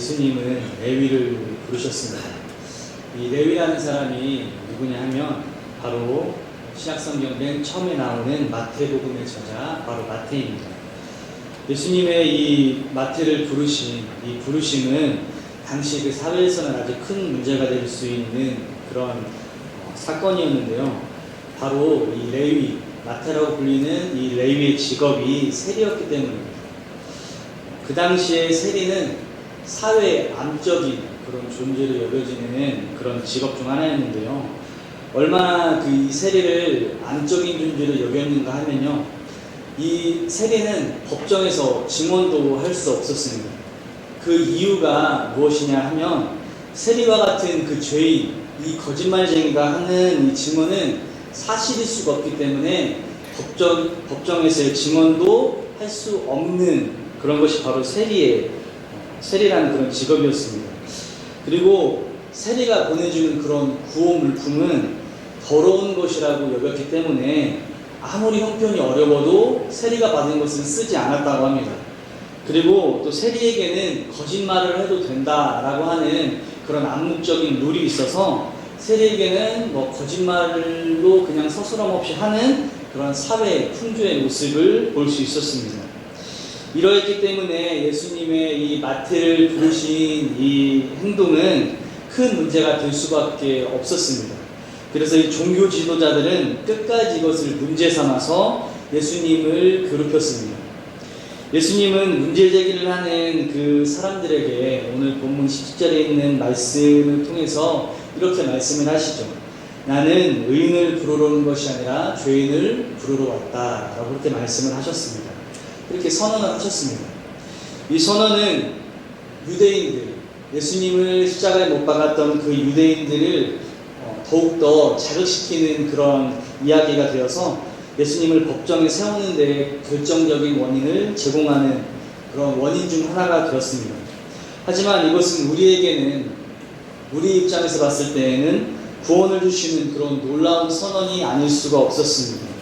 예수님은 레위를 부르셨습니다. 이 레위라는 사람이 누구냐 하면 바로 신약성경 맨 처음에 나오는 마태복음의 저자 바로 마태입니다. 예수님의 이 마태를 부르신 이 부르심은 당시 그 사회에서는 아주 큰 문제가 될 수 있는 그런 사건이었는데요. 바로 이 레위, 마태라고 불리는 이 레위의 직업이 세리였기 때문입니다. 그 당시에 세리는 사회의 암적인 그런 존재로 여겨지는 그런 직업 중 하나였는데요. 얼마나 그 이 세리를 암적인 존재로 여겼는가 하면요. 이 세리는 법정에서 증언도 할 수 없었습니다. 그 이유가 무엇이냐 하면 세리와 같은 그 죄인, 이 거짓말쟁이가 하는 이 증언은 사실일 수가 없기 때문에 법정에서의 증언도 할 수 없는 그런 것이 바로 세리라는 그런 직업이었습니다. 그리고 세리가 보내주는 그런 구호 물품은 더러운 것이라고 여겼기 때문에 아무리 형편이 어려워도 세리가 받은 것은 쓰지 않았다고 합니다. 그리고 또 세리에게는 거짓말을 해도 된다라고 하는 그런 암묵적인 룰이 있어서 세리에게는 거짓말로 그냥 서스럼 없이 하는 그런 사회 풍조의 모습을 볼 수 있었습니다. 이러했기 때문에 예수님의 이 마태를 부르신 이 행동은 큰 문제가 될 수밖에 없었습니다. 그래서 이 종교 지도자들은 끝까지 이것을 문제 삼아서 예수님을 괴롭혔습니다. 예수님은 문제 제기를 하는 그 사람들에게 오늘 본문 17절에 있는 말씀을 통해서 이렇게 말씀을 하시죠. 나는 의인을 부르러 온 것이 아니라 죄인을 부르러 왔다 라고 그렇게 말씀을 하셨습니다. 그렇게 선언을 하셨습니다. 이 선언은 유대인들, 예수님을 십자가에 못 박았던 그 유대인들을 더욱더 자극시키는 그런 이야기가 되어서 예수님을 법정에 세우는 데 결정적인 원인을 제공하는 그런 원인 중 하나가 되었습니다. 하지만 이것은 우리에게는, 우리 입장에서 봤을 때에는 구원을 주시는 그런 놀라운 선언이 아닐 수가 없었습니다.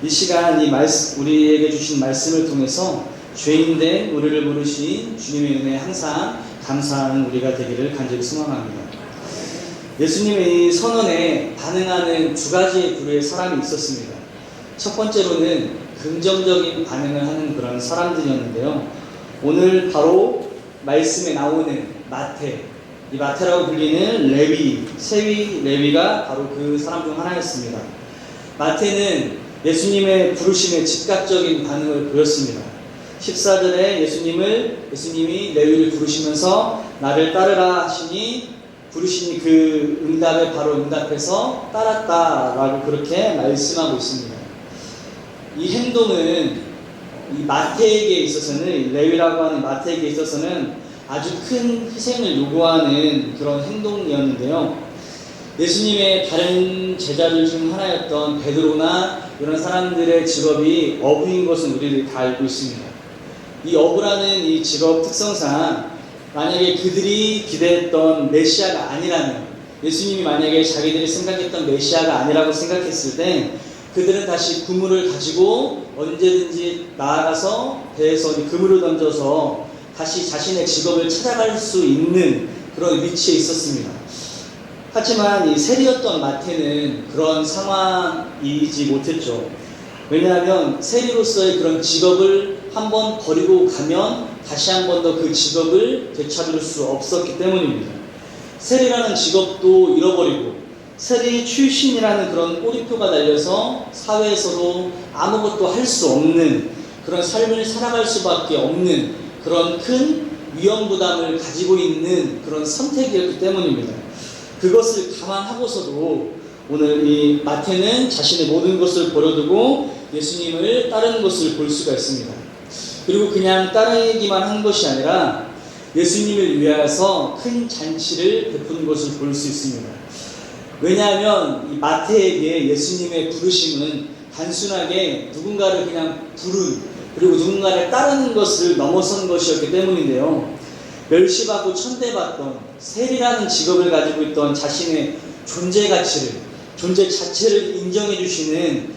이 시간 우리에게 주신 말씀을 통해서 죄인된 우리를 부르신 주님의 은혜에 항상 감사하는 우리가 되기를 간절히 소망합니다. 예수님의 이 선언에 반응하는 두 가지의 부류의 사람이 있었습니다. 첫 번째로는 긍정적인 반응을 하는 그런 사람들이었는데요. 오늘 바로 말씀에 나오는 이 마태라고 불리는 레위가 바로 그 사람 중 하나였습니다. 마태는 예수님의 부르심에 즉각적인 반응을 보였습니다. 14절에 예수님이 레위를 부르시면서 나를 따르라 하시니 부르시니 그 응답에 바로 응답해서 따랐다라고 그렇게 말씀하고 있습니다. 이 행동은 이 마태에게 있어서는, 레위라고 하는 마태에게 있어서는 아주 큰 희생을 요구하는 그런 행동이었는데요. 예수님의 다른 제자들 중 하나였던 베드로나 이런 사람들의 직업이 어부인 것은 우리들이 다 알고 있습니다. 이 어부라는 이 직업 특성상 만약에 그들이 기대했던 메시아가 아니라면, 예수님이 만약에 자기들이 생각했던 메시아가 아니라고 생각했을 때 그들은 다시 그물을 가지고 언제든지 나아가서 배에서 그물을 던져서 다시 자신의 직업을 찾아갈 수 있는 그런 위치에 있었습니다. 하지만 이 세리였던 마태는 그런 상황이지 못했죠. 왜냐하면 세리로서의 그런 직업을 한번 버리고 가면 다시 한 번 더 그 직업을 되찾을 수 없었기 때문입니다. 세리라는 직업도 잃어버리고 세리 출신이라는 그런 꼬리표가 달려서 사회에서도 아무것도 할 수 없는 그런 삶을 살아갈 수밖에 없는 그런 큰 위험 부담을 가지고 있는 그런 선택이었기 때문입니다. 그것을 감안하고서도 오늘 이 마태는 자신의 모든 것을 버려두고 예수님을 따르는 것을 볼 수가 있습니다. 그리고 그냥 따르기만 한 것이 아니라 예수님을 위하여서 큰 잔치를 베푸는 것을 볼 수 있습니다. 왜냐하면 이 마태에게 예수님의 부르심은 단순하게 누군가를 그냥 그리고 누군가를 따르는 것을 넘어선 것이었기 때문인데요. 멸시받고 천대받던 세리라는 직업을 가지고 있던 자신의 존재 자체를 인정해 주시는,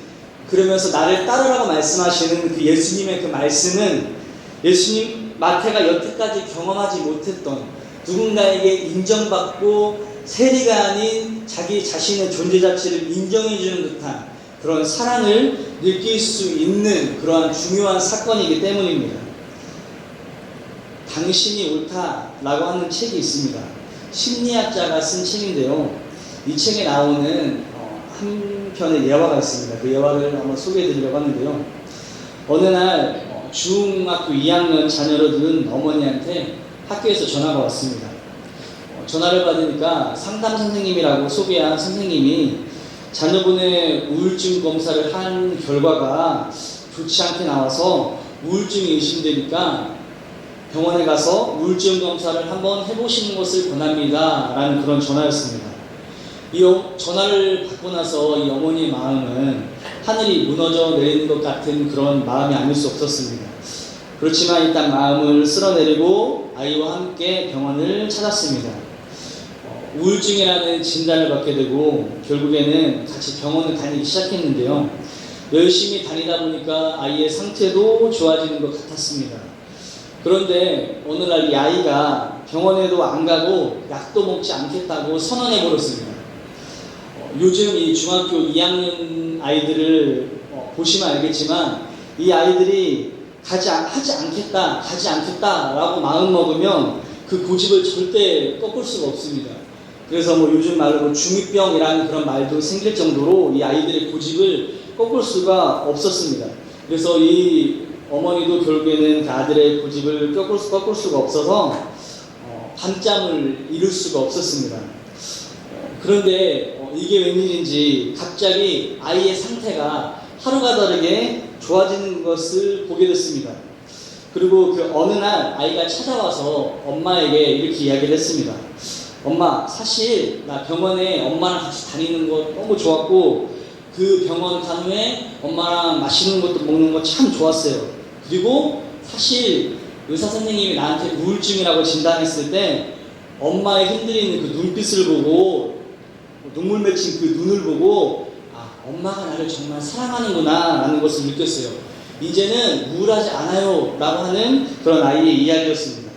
그러면서 나를 따르라고 말씀하시는 그 예수님의 그 말씀은 예수님 마태가 여태까지 경험하지 못했던 누군가에게 인정받고 세리가 아닌 자기 자신의 존재 자체를 인정해주는 듯한 그런 사랑을 느낄 수 있는 그러한 중요한 사건이기 때문입니다. 당신이 옳다라고 하는 책이 있습니다. 심리학자가 쓴 책인데요. 이 책에 나오는 한 편의 예화가 있습니다. 그 예화를 한번 소개해드리려고 하는데요. 어느 날 중학교 2학년 자녀를 둔 어머니한테 학교에서 전화가 왔습니다. 전화를 받으니까 상담 선생님이라고 소개한 선생님이 자녀분의 우울증 검사를 한 결과가 좋지 않게 나와서 우울증이 의심되니까 병원에 가서 우울증 검사를 한번 해보시는 것을 권합니다 라는 그런 전화였습니다. 이 전화를 받고 나서 이 어머니의 마음은 하늘이 무너져 내리는 것 같은 그런 마음이 아닐 수 없었습니다. 그렇지만 일단 마음을 쓸어내리고 아이와 함께 병원을 찾았습니다. 우울증이라는 진단을 받게 되고 결국에는 같이 병원을 다니기 시작했는데요. 열심히 다니다 보니까 아이의 상태도 좋아지는 것 같았습니다. 그런데 어느 날 이 아이가 병원에도 안 가고 약도 먹지 않겠다고 선언해 버렸습니다. 요즘 이 중학교 2학년 아이들을 보시면 알겠지만 이 아이들이 가지 않겠다라고 마음먹으면 그 고집을 절대 꺾을 수가 없습니다. 그래서 요즘 말로 중2병이라는 그런 말도 생길 정도로 이 아이들의 고집을 꺾을 수가 없었습니다. 그래서 이 어머니도 결국에는 그 아들의 고집을 꺾을 수가 없어서 밤잠을 이룰 수가 없었습니다. 그런데 이게 웬일인지 갑자기 아이의 상태가 하루가 다르게 좋아지는 것을 보게 됐습니다. 그리고 그 어느 날 아이가 찾아와서 엄마에게 이렇게 이야기를 했습니다. 엄마, 사실 나 병원에 엄마랑 같이 다니는 거 너무 좋았고 그 병원 간 후에 엄마랑 맛있는 것도 먹는 거 참 좋았어요. 그리고 사실 의사 선생님이 나한테 우울증이라고 진단했을 때 엄마의 흔들리는 그 눈빛을 보고 눈물 맺힌 그 눈을 보고 엄마가 나를 정말 사랑하는구나 라는 것을 느꼈어요. 이제는 우울하지 않아요 라고 하는 그런 아이의 이야기였습니다.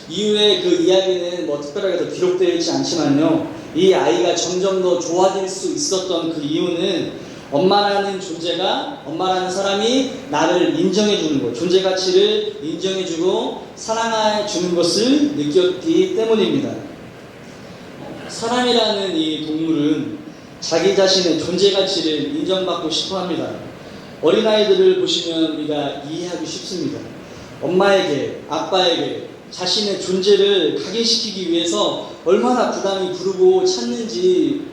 이후에 그 이야기는 특별하게 더 기록되어 있지 않지만요, 이 아이가 점점 더 좋아질 수 있었던 그 이유는 엄마라는 존재가, 엄마라는 사람이 나를 인정해주는 것, 존재 가치를 인정해주고 사랑해주는 것을 느꼈기 때문입니다. 사람이라는 이 동물은 자기 자신의 존재 가치를 인정받고 싶어 합니다. 어린아이들을 보시면 우리가 이해하기 쉽습니다. 엄마에게, 아빠에게 자신의 존재를 각인시키기 위해서 얼마나 부담이 부르고 찾는지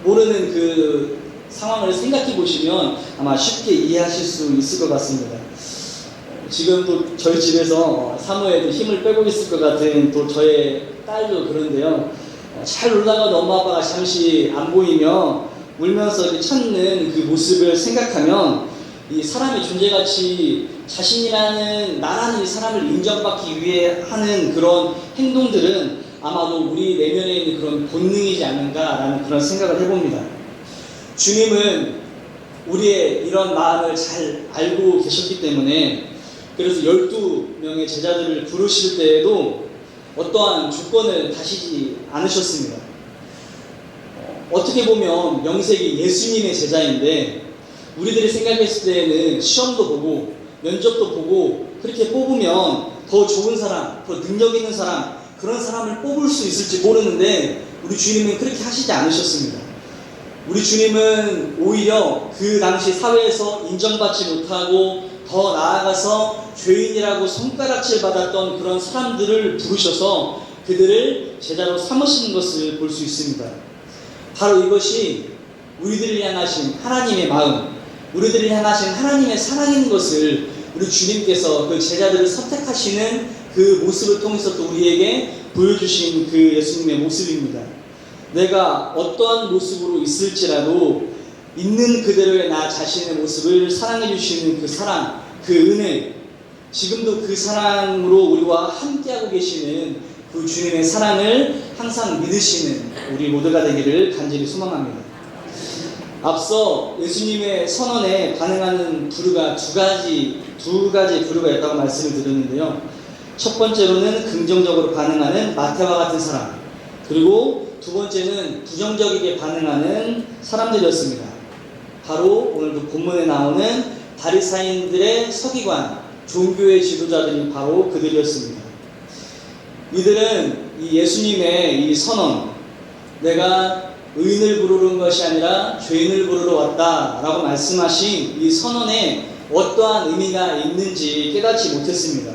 모르는 그 상황을 생각해 보시면 아마 쉽게 이해하실 수 있을 것 같습니다. 지금도 저희 집에서 사모에도 힘을 빼고 있을 것 같은 또 저의 딸도 그런데요. 잘 놀다가도 엄마 아빠가 잠시 안 보이며 울면서 이렇게 찾는 그 모습을 생각하면 이 사람의 존재가치, 자신이라는 나라는 이 사람을 인정받기 위해 하는 그런 행동들은 아마도 우리 내면에 있는 그런 본능이지 않는가라는 그런 생각을 해봅니다. 주님은 우리의 이런 마음을 잘 알고 계셨기 때문에 그래서 12명의 제자들을 부르실 때에도 어떠한 조건을 다시지 않으셨습니다. 어떻게 보면 명색이 예수님의 제자인데 우리들이 생각했을 때에는 시험도 보고 면접도 보고 그렇게 뽑으면 더 좋은 사람, 더 능력 있는 사람, 그런 사람을 뽑을 수 있을지 모르는데 우리 주님은 그렇게 하시지 않으셨습니다. 우리 주님은 오히려 그 당시 사회에서 인정받지 못하고 더 나아가서 죄인이라고 손가락질 받았던 그런 사람들을 부르셔서 그들을 제자로 삼으시는 것을 볼 수 있습니다. 바로 이것이 우리들을 향하신 하나님의 마음, 우리들을 향하신 하나님의 사랑인 것을 우리 주님께서 그 제자들을 선택하시는 그 모습을 통해서 또 우리에게 보여주신 그 예수님의 모습입니다. 내가 어떠한 모습으로 있을지라도 있는 그대로의 나 자신의 모습을 사랑해 주시는 그 사랑, 그 은혜, 지금도 그 사랑으로 우리와 함께하고 계시는 그 주님의 사랑을 항상 믿으시는 우리 모두가 되기를 간절히 소망합니다. 앞서 예수님의 선언에 반응하는 부류가 두 가지 부류가 있다고 말씀을 드렸는데요. 첫 번째로는 긍정적으로 반응하는 마태와 같은 사람, 그리고 두 번째는 부정적이게 반응하는 사람들이었습니다. 바로 오늘도 본문에 나오는 바리사인들의 서기관, 종교의 지도자들이 바로 그들이었습니다. 이들은 이 예수님의 이 선언, 내가 의인을 부르는 것이 아니라 죄인을 부르러 왔다라고 말씀하신 이 선언에 어떠한 의미가 있는지 깨닫지 못했습니다.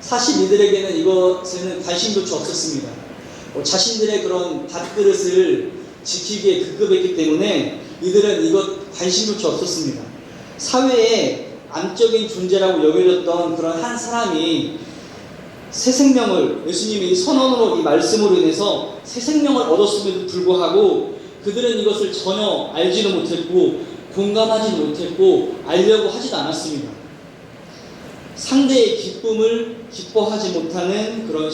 사실 이들에게는 이것에는 관심조차 없었습니다. 자신들의 그런 밥그릇을 지키기에 급급했기 때문에 이들은 이것 관심조차 없었습니다. 사회에 암적인 존재라고 여겨졌던 그런 한 사람이 새 생명을, 예수님의 이 선언으로, 이 말씀으로 인해서 새 생명을 얻었음에도 불구하고 그들은 이것을 전혀 알지도 못했고 공감하지도 못했고 알려고 하지도 않았습니다. 상대의 기쁨을 기뻐하지 못하는 그런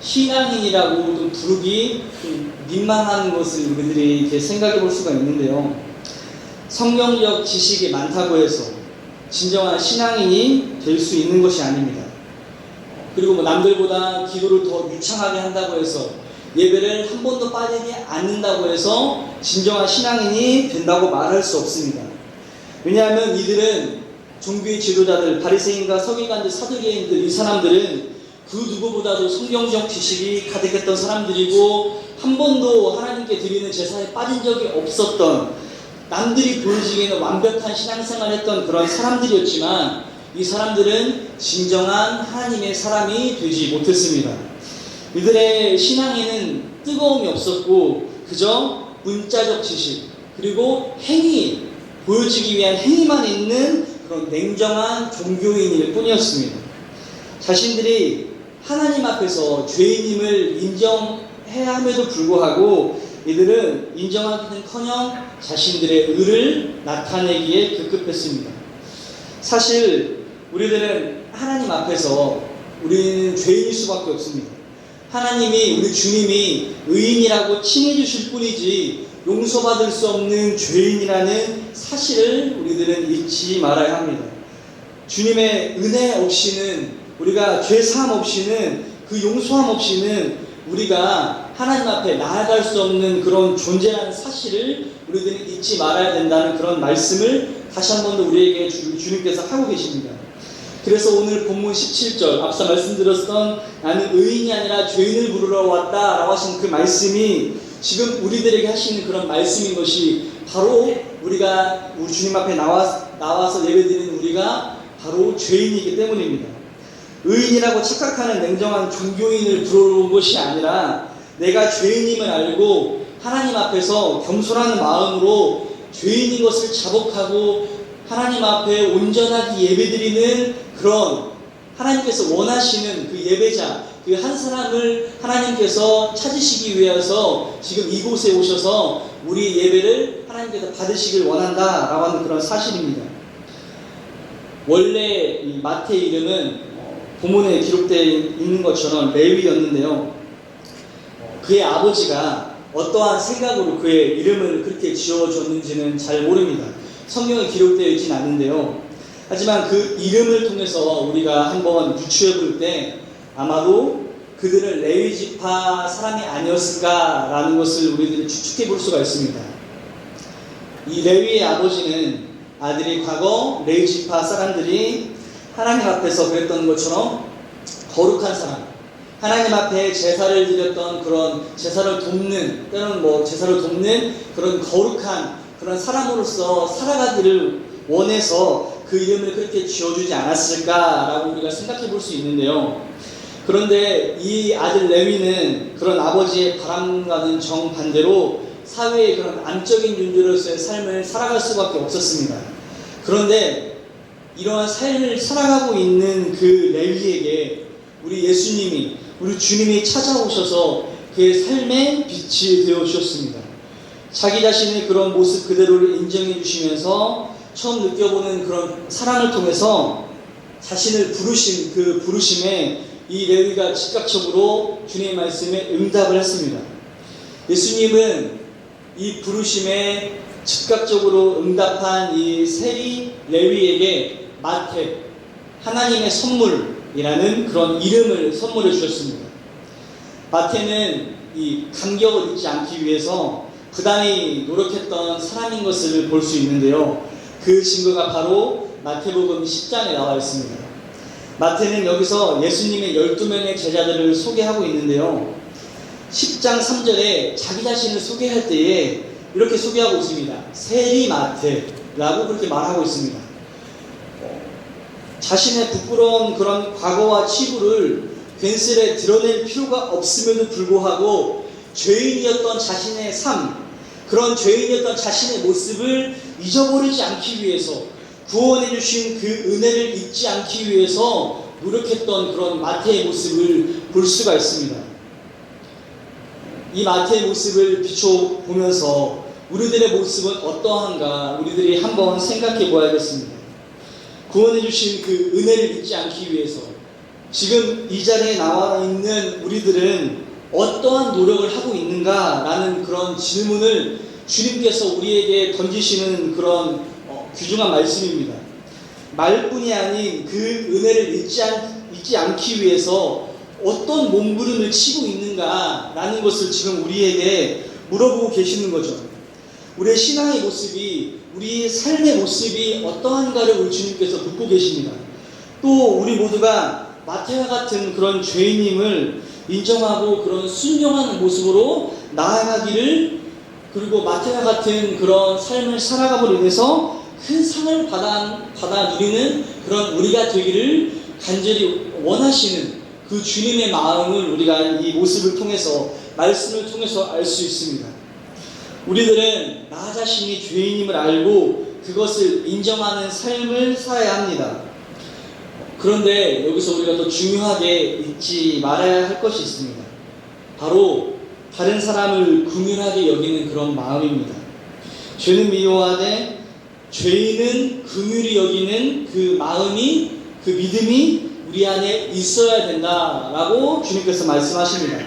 신앙인이라고 좀 부르기 좀 민망한 것을 우리들이 이렇게 생각해 볼 수가 있는데요. 성경적 지식이 많다고 해서 진정한 신앙인이 될 수 있는 것이 아닙니다. 그리고 남들보다 기도를 더 유창하게 한다고 해서 예배를 한 번도 빠지지 않는다고 해서 진정한 신앙인이 된다고 말할 수 없습니다. 왜냐하면 이들은 종교의 지도자들, 바리새인과 서기관들, 사두개인들, 이 사람들은 그 누구보다도 성경적 지식이 가득했던 사람들이고 한 번도 하나님께 드리는 제사에 빠진 적이 없었던, 남들이 보여지기에는 완벽한 신앙생활을 했던 그런 사람들이었지만 이 사람들은 진정한 하나님의 사람이 되지 못했습니다. 이들의 신앙에는 뜨거움이 없었고 그저 문자적 지식, 그리고 행위, 보여지기 위한 행위만 있는 그런 냉정한 종교인일 뿐이었습니다. 자신들이 하나님 앞에서 죄인임을 인정해야 함에도 불구하고 이들은 인정하기는커녕 자신들의 의를 나타내기에 급급했습니다. 사실 우리들은 하나님 앞에서 우리는 죄인일 수밖에 없습니다. 하나님이, 우리 주님이 의인이라고 칭해 주실 뿐이지 용서받을 수 없는 죄인이라는 사실을 우리들은 잊지 말아야 합니다. 주님의 은혜 없이는, 우리가 죄 사함 없이는, 그 용서함 없이는 우리가 하나님 앞에 나아갈 수 없는 그런 존재라는 사실을 우리들은 잊지 말아야 된다는 그런 말씀을 다시 한 번 더 우리에게 주님께서 하고 계십니다. 그래서 오늘 본문 17절, 앞서 말씀드렸던 나는 의인이 아니라 죄인을 부르러 왔다라고 하신 그 말씀이 지금 우리들에게 하시는 그런 말씀인 것이 바로 우리가 우리 주님 앞에 나와서 예배드리는 우리가 바로 죄인이기 때문입니다. 의인이라고 착각하는 냉정한 종교인을 부르러 것이 아니라 내가 죄인임을 알고 하나님 앞에서 겸손한 마음으로 죄인인 것을 자복하고 하나님 앞에 온전하게 예배드리는 그런 하나님께서 원하시는 그 예배자, 그 한 사람을 하나님께서 찾으시기 위해서 지금 이곳에 오셔서 우리 예배를 하나님께서 받으시길 원한다라고 하는 그런 사실입니다. 원래 이 마태의 이름은 본문에 기록되어 있는 것처럼 레위였는데요. 그의 아버지가 어떠한 생각으로 그의 이름을 그렇게 지어줬는지는 잘 모릅니다. 성경에 기록되어 있진 않는데요. 하지만 그 이름을 통해서 우리가 한번 유추해 볼 때 아마도 그들은 레위 지파 사람이 아니었을까라는 것을 우리들이 추측해 볼 수가 있습니다. 이 레위의 아버지는 아들이 과거 레위 지파 사람들이 하나님 앞에서 그랬던 것처럼 거룩한 사람, 하나님 앞에 제사를 드렸던 그런 제사를 돕는, 때로는 제사를 돕는 그런 거룩한 그런 사람으로서 살아가기를 원해서 그 이름을 그렇게 지어주지 않았을까라고 우리가 생각해 볼 수 있는데요. 그런데 이 아들 레위는 그런 아버지의 바람과는 정반대로 사회의 그런 안적인 존재로서의 삶을 살아갈 수밖에 없었습니다. 그런데 이러한 삶을 살아가고 있는 그 레위에게 우리 예수님이, 우리 주님이 찾아오셔서 그의 삶의 빛이 되어 주셨습니다. 자기 자신의 그런 모습 그대로를 인정해 주시면서 처음 느껴보는 그런 사랑을 통해서 자신을 부르신 그 부르심에 이 레위가 즉각적으로 주님의 말씀에 응답을 했습니다. 예수님은 이 부르심에 즉각적으로 응답한 이 세리 레위에게 마태, 하나님의 선물, 마태이라는 그런 이름을 선물해 주셨습니다. 마태는 이 간격을 잊지 않기 위해서 부단히 노력했던 사람인 것을 볼 수 있는데요. 그 증거가 바로 마태복음 10장에 나와 있습니다. 마태는 여기서 예수님의 12명의 제자들을 소개하고 있는데요. 10장 3절에 자기 자신을 소개할 때에 이렇게 소개하고 있습니다. 세리 마태라고 그렇게 말하고 있습니다. 자신의 부끄러운 그런 과거와 치부를 괜스레 드러낼 필요가 없음에도 불구하고 죄인이었던 자신의 삶, 그런 죄인이었던 자신의 모습을 잊어버리지 않기 위해서, 구원해 주신 그 은혜를 잊지 않기 위해서 노력했던 그런 마태의 모습을 볼 수가 있습니다. 이 마태의 모습을 비춰보면서 우리들의 모습은 어떠한가 우리들이 한번 생각해 보아야겠습니다. 구원해 주신 그 은혜를 잊지 않기 위해서 지금 이 자리에 나와 있는 우리들은 어떠한 노력을 하고 있는가라는 그런 질문을 주님께서 우리에게 던지시는 그런 귀중한 말씀입니다. 말뿐이 아닌 그 은혜를 잊지 않기 위해서 어떤 몸부림을 치고 있는가라는 것을 지금 우리에게 물어보고 계시는 거죠. 우리의 신앙의 모습이, 우리의 삶의 모습이 어떠한가를 우리 주님께서 묻고 계십니다. 또 우리 모두가 마태와 같은 그런 죄인임을 인정하고 그런 순종하는 모습으로 나아가기를, 그리고 마태와 같은 그런 삶을 살아감으로 인해서 큰 상을 받아 누리는 그런 우리가 되기를 간절히 원하시는 그 주님의 마음을 우리가 이 모습을 통해서, 말씀을 통해서 알 수 있습니다. 우리들은 나 자신이 죄인임을 알고 그것을 인정하는 삶을 살아야 합니다. 그런데 여기서 우리가 더 중요하게 잊지 말아야 할 것이 있습니다. 바로 다른 사람을 긍휼하게 여기는 그런 마음입니다. 죄는 미워하되 죄인은 긍휼히 여기는 그 마음이, 그 믿음이 우리 안에 있어야 된다라고 주님께서 말씀하십니다.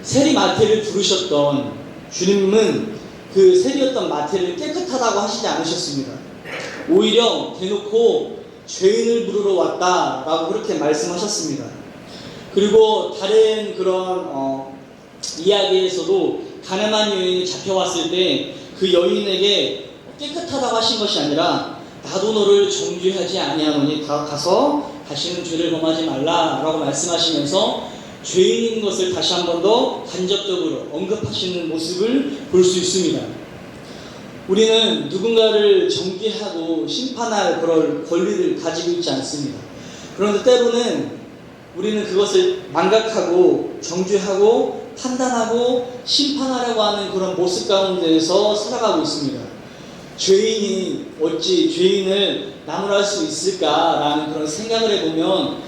세리 마태를 부르셨던 주님은 그 세리였던 마태를 깨끗하다고 하시지 않으셨습니다. 오히려 대놓고 죄인을 부르러 왔다라고 그렇게 말씀하셨습니다. 그리고 다른 그런 이야기에서도 가늠한 여인이 잡혀왔을 때 그 여인에게 깨끗하다고 하신 것이 아니라 나도 너를 정죄하지 아니하노니 가서 다시는 죄를 범하지 말라라고 말씀하시면서 죄인인 것을 다시 한 번 더 간접적으로 언급하시는 모습을 볼 수 있습니다. 우리는 누군가를 정죄하고 심판할 그럴 권리를 가지고 있지 않습니다. 그런데 때로는 우리는 그것을 망각하고 정죄하고 판단하고 심판하려고 하는 그런 모습 가운데에서 살아가고 있습니다. 죄인이 어찌 죄인을 나무랄 수 있을까라는 그런 생각을 해보면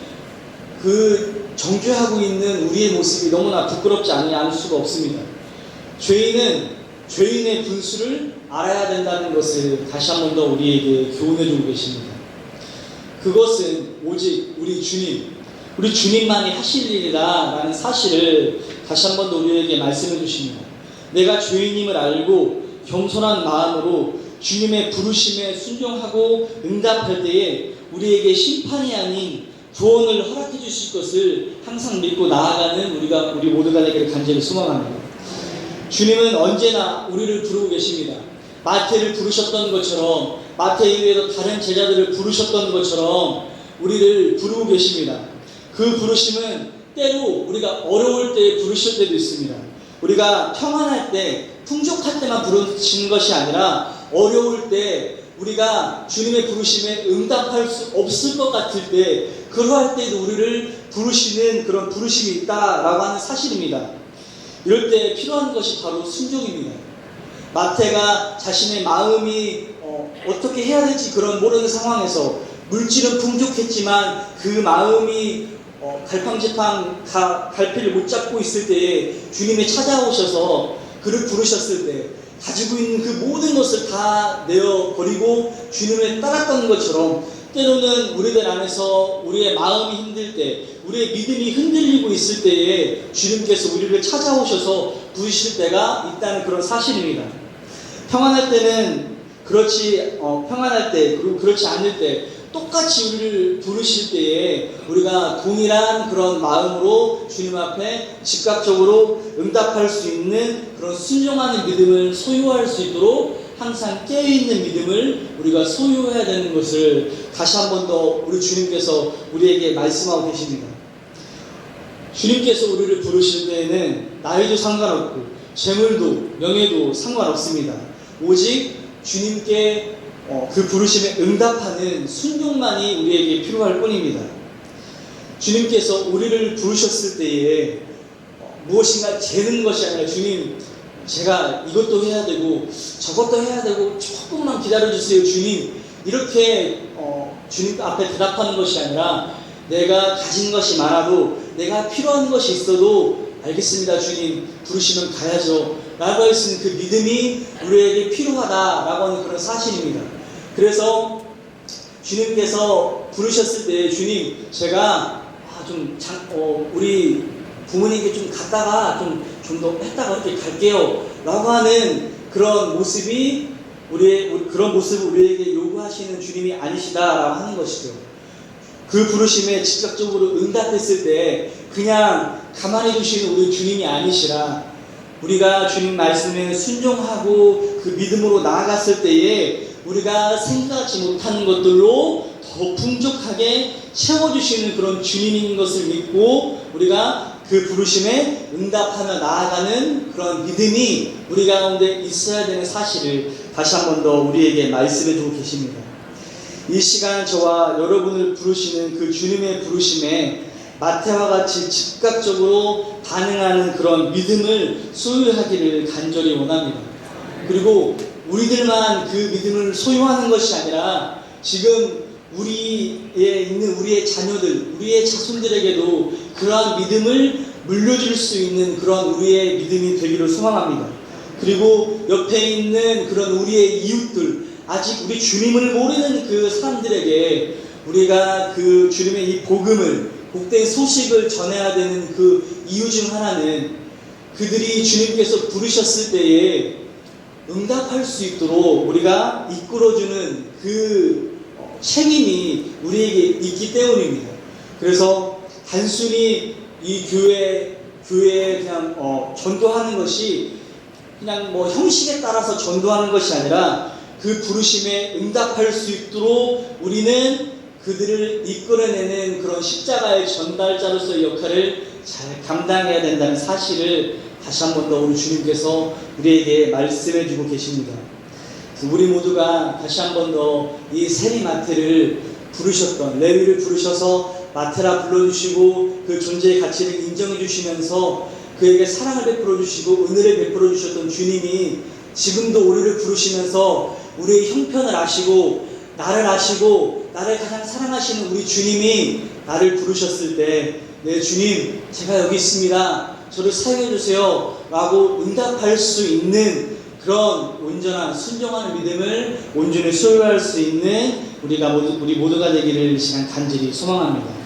그 정죄하고 있는 우리의 모습이 너무나 부끄럽지 않을 수가 없습니다. 죄인은 죄인의 분수를 알아야 된다는 것을 다시 한 번 더 우리에게 교훈해주고 계십니다. 그것은 오직 우리 주님만이 하실 일이다라는 사실을 다시 한 번 더 우리에게 말씀해 주십니다. 내가 죄인임을 알고 겸손한 마음으로 주님의 부르심에 순종하고 응답할 때에 우리에게 심판이 아닌 구원을 허락해 주실 것을 항상 믿고 나아가는 우리 모두가 되기를 간절히 소망합니다. 주님은 언제나 우리를 부르고 계십니다. 마태를 부르셨던 것처럼, 마태 이외에도 다른 제자들을 부르셨던 것처럼 우리를 부르고 계십니다. 그 부르심은 때로 우리가 어려울 때 부르실 때도 있습니다. 우리가 평안할 때, 풍족할 때만 부르시는 것이 아니라 어려울 때, 우리가 주님의 부르심에 응답할 수 없을 것 같을 때, 그러할 때도 우리를 부르시는 그런 부르심이 있다라고 하는 사실입니다. 이럴 때 필요한 것이 바로 순종입니다. 마태가 자신의 마음이 어떻게 해야 될지 그런 모르는 상황에서 물질은 풍족했지만 그 마음이 갈팡질팡 갈피를 못 잡고 있을 때에 주님이 찾아오셔서 그를 부르셨을 때 가지고 있는 그 모든 것을 다 내어버리고 주님을 따랐던 것처럼 때로는 우리들 안에서 우리의 마음이 힘들 때, 우리의 믿음이 흔들리고 있을 때에 주님께서 우리를 찾아오셔서 부르실 때가 있다는 그런 사실입니다. 평안할 때는 평안할 때, 그리고 그렇지 않을 때 똑같이 우리를 부르실 때에 우리가 동일한 그런 마음으로 주님 앞에 즉각적으로 응답할 수 있는 그런 순종하는 믿음을 소유할 수 있도록 항상 깨어있는 믿음을 우리가 소유해야 되는 것을 다시 한 번 더 우리 주님께서 우리에게 말씀하고 계십니다. 주님께서 우리를 부르실 때에는 나이도 상관없고 재물도 명예도 상관없습니다. 오직 주님께 그 부르심에 응답하는 순종만이 우리에게 필요할 뿐입니다. 주님께서 우리를 부르셨을 때에 무엇인가 재는 것이 아니라 주님, 제가 이것도 해야 되고 저것도 해야 되고 조금만 기다려주세요 주님, 이렇게 주님 앞에 대답하는 것이 아니라 내가 가진 것이 많아도 내가 필요한 것이 있어도 알겠습니다 주님, 부르시면 가야죠 라고 할 수 있는 그 믿음이 우리에게 필요하다라고 하는 그런 사실입니다. 그래서 주님께서 부르셨을 때 주님, 제가 우리 부모님께 좀 갔다가 좀 더 했다가 이렇게 갈게요 라고 하는 그런 모습이 그런 모습을 우리에게 요구하시는 주님이 아니시다라고 하는 것이죠. 그 부르심에 즉각적으로 응답했을 때 그냥 가만히 두시는 우리 주님이 아니시라, 우리가 주님 말씀에 순종하고 그 믿음으로 나아갔을 때에 우리가 생각하지 못하는 것들로 더 풍족하게 채워주시는 그런 주님인 것을 믿고 우리가 그 부르심에 응답하며 나아가는 그런 믿음이 우리 가운데 있어야 되는 사실을 다시 한 번 더 우리에게 말씀해 주고 계십니다. 이 시간 저와 여러분을 부르시는 그 주님의 부르심에 마태와 같이 즉각적으로 반응하는 그런 믿음을 소유하기를 간절히 원합니다. 그리고 우리들만 그 믿음을 소유하는 것이 아니라 지금 우리에 있는 우리의 자녀들, 우리의 자손들에게도 그러한 믿음을 물려줄 수 있는 그런 우리의 믿음이 되기를 소망합니다. 그리고 옆에 있는 그런 우리의 이웃들, 아직 우리 주님을 모르는 그 사람들에게 우리가 그 주님의 이 복음을, 복된 소식을 전해야 되는 그 이유 중 하나는 그들이 주님께서 부르셨을 때에 응답할 수 있도록 우리가 이끌어주는 그 책임이 우리에게 있기 때문입니다. 그래서 단순히 이 교회에 그냥 전도하는 것이 그냥 형식에 따라서 전도하는 것이 아니라 그 부르심에 응답할 수 있도록 우리는 그들을 이끌어내는 그런 십자가의 전달자로서의 역할을 잘 감당해야 된다는 사실을 다시 한 번 더 우리 주님께서 우리에게 말씀해 주고 계십니다. 우리 모두가 다시 한 번 더 이 세리 마태를 부르셨던, 레위를 부르셔서 마태라 불러주시고 그 존재의 가치를 인정해 주시면서 그에게 사랑을 베풀어 주시고 은혜를 베풀어 주셨던 주님이 지금도 우리를 부르시면서 우리의 형편을 아시고 나를 가장 사랑하시는 우리 주님이 나를 부르셨을 때, 네 주님, 제가 여기 있습니다, 저를 사용해 주세요 라고 응답할 수 있는 그런 온전한 순종하는 믿음을 온전히 소유할 수 있는 우리 모두가 되기를 이 시간 간절히 소망합니다.